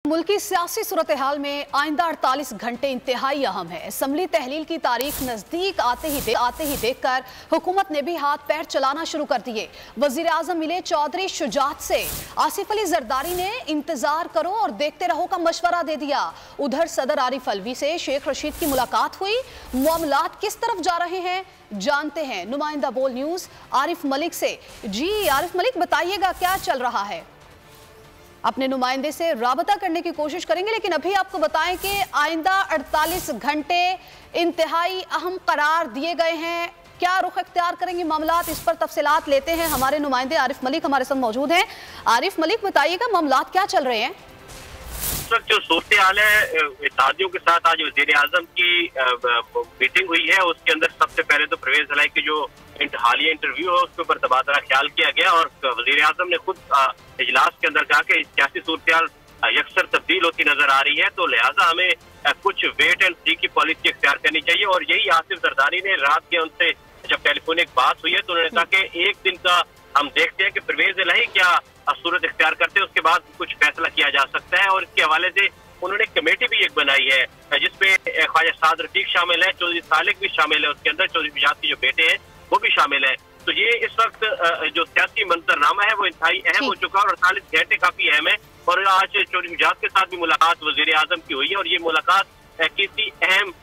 मुल्क की सियासी सूरत हाल में आइंदा 48 घंटे इंतहाई अहम है। असम्बली तहलील की तारीख नजदीक आते ही देखकर हुकूमत ने भी हाथ पैर चलाना शुरू कर दिए। वजीर आजम मिले चौधरी शुजात से। आसिफ अली जरदारी ने इंतजार करो और देखते रहो का मशवरा दे दिया। उधर सदर आरिफ अलवी से शेख रशीद की मुलाकात हुई। मामलात किस तरफ जा रहे हैं जानते हैं नुमाइंदा बोल न्यूज आरिफ मलिक से। जी आरिफ मलिक, बताइएगा क्या चल रहा है। अपने नुमाइंदे से राबता करने की कोशिश करेंगे, लेकिन अभी आपको बताएं कि आइंदा 48 घंटे इंतहाई अहम करार दिए गए हैं। क्या रुख इख्तियार करेंगे मामलात, इस पर तफसीलात लेते हैं। हमारे नुमाइंदे आरिफ मलिक हमारे साथ मौजूद हैं। आरिफ मलिक, बताइएगा मामलात क्या चल रहे हैं। जो सूरत हाल है, इत्तेहादियों के साथ आज वजीर आजम की मीटिंग हुई है। उसके अंदर सबसे पहले तो परवेज इलाही की जो हालिया इंटरव्यू है उसके ऊपर तबादला ख्याल किया गया और वजीर आजम ने खुद इजलास के अंदर कहा कि सियासी सूरत हाल यकसर तब्दील होती नजर आ रही है, तो लिहाजा हमें कुछ वेट एंड सी की पॉलिसी इख्तियार करनी चाहिए। और यही आसिफ जरदारी ने रात के उनसे जब टेलीफोनिक बात हुई है तो उन्होंने कहा कि एक दिन का हम देखते हैं कि परवेज इलाही क्या सूरत इख्तियार करते हैं, उसके बाद कुछ फैसला किया जा सकता है। और इसके हवाले से उन्होंने कमेटी भी एक बनाई है जिसमें ख्वाजा साद रफीक शामिल है, चौधरी सालिक भी शामिल है, उसके अंदर चौधरी शुजात के जो बेटे हैं वो भी शामिल है। तो ये इस वक्त जो सियासी मंजरनामा है वो इंतहाई अहम हो चुका है और 48 घंटे काफी अहम है। और आज चौधरी शुजात के साथ भी मुलाकात वजीर आजम की हुई है और ये मुलाकात किसी अहम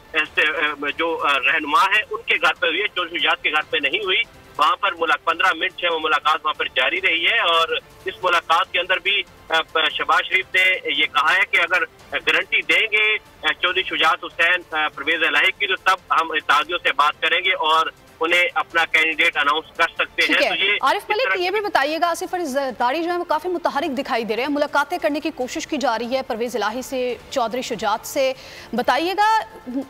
जो रहनुमा है उनके घर पर हुई है, चौधरी शुजात के घर पर नहीं हुई। वहाँ पर 15 मिनट है वो मुलाकात वहाँ पर जारी रही है। और इस मुलाकात के अंदर भी शहबाज शरीफ ने ये कहा है कि अगर गारंटी देंगे चौधरी शुजात हुसैन परवेज इलाही की तो तब हम इत्तेहादियों से बात करेंगे और उन्हें अपना कैंडिडेट अनाउंस कर सकते हैं। तो ये आरिफ मलिक, ये भी बताइएगा, आसिफ अली जरदारी जो है वो काफी मुतहरिक दिखाई दे रहे हैं, मुलाकातें करने की कोशिश की जा रही है परवेज इलाही से, चौधरी शुजात से। बताइएगा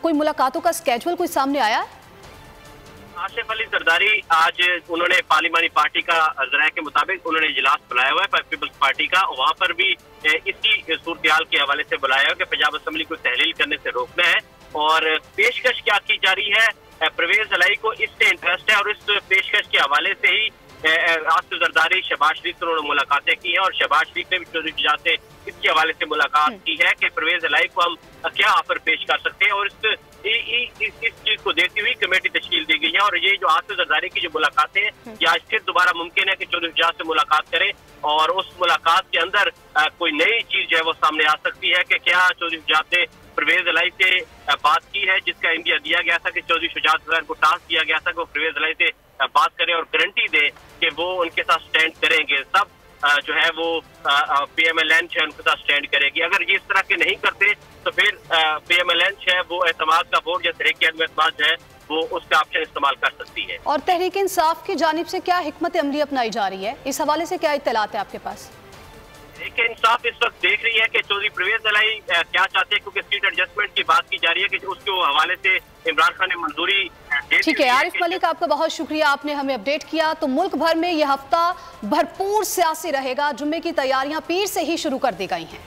कोई मुलाकातों का स्केड्यूल कोई सामने आया है? आसिफ अली जरदारी आज उन्होंने पार्लिमानी पार्टी का जराये के मुताबिक उन्होंने इजलास बुलाया हुआ है पीपल्स पार्टी का। वहाँ पर भी इसी सूरत हाल के हवाले से बुलाया है कि पंजाब असम्बली को तहलील करने से रोकना है। और पेशकश क्या की जा रही है, परवेज इलाही को इससे इंटरेस्ट है और इस पेशकश के हवाले से ही आसिफ जरदारी शहबाज शरीफ से उन्होंने मुलाकातें की हैं और शहबाज शरीफ ने भी चौधरी शुजात से इसके हवाले से मुलाकात की है कि परवेज इलाही को हम क्या ऑफर पेश कर सकते हैं। और इस चीज को देखती हुई कमेटी तश्कील दी गई है। और ये जो आसिफ जरदारी की जो मुलाकातें हैं ये आज फिर दोबारा मुमकिन है कि चौधरी शुजात से मुलाकात करें और उस मुलाकात के अंदर कोई नई चीज है वो सामने आ सकती है कि क्या चौधरी शुजात ने परवेज इलाही से बात की है, जिसका इंडिया दिया गया था कि चौधरी शुजात को टास्क दिया गया था कि वो परवेज इलाही से बात करें और गारंटी दे कि वो उनके साथ स्टैंड करेंगे, तब जो है वो PMLN जो है उनके साथ स्टैंड करेगी। अगर ये इस तरह के नहीं करते तो फिर PMLN जो है वो एतमाद का वोट या तहरीक एतमाद जो है वो उसका ऑप्शन इस्तेमाल कर सकती है। और तहरीक इंसाफ की जानिब से क्या हिकमत अमली अपनाई जा रही है, इस हवाले से क्या इत्तलात है आपके पास? तहरीक इंसाफ इस वक्त देख रही है कि चौधरी परवेज इलाही क्या चाहते हैं, क्योंकि सीट एडजस्टमेंट की बात की जा रही है कि उसके हवाले से इमरान खान ने मंजूरी। ठीक है आरिफ मलिक, आपका बहुत शुक्रिया, आपने हमें अपडेट किया। तो मुल्क भर में यह हफ्ता भरपूर सियासी रहेगा। जुम्मे की तैयारियां पीर से ही शुरू कर दी गई हैं।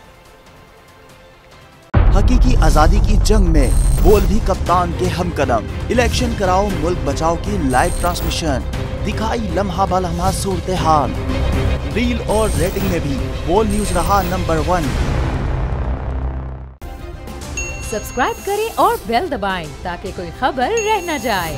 हकीकी आजादी की जंग में बोल भी कप्तान के हमकदम। इलेक्शन कराओ मुल्क बचाओ की लाइव ट्रांसमिशन, दिखाई लम्हा बा लम्हा सूरत हाल। रील और रेटिंग में भी बोल न्यूज रहा नंबर 1। सब्सक्राइब करें और बेल दबाएं ताकि कोई खबर रह न जाए।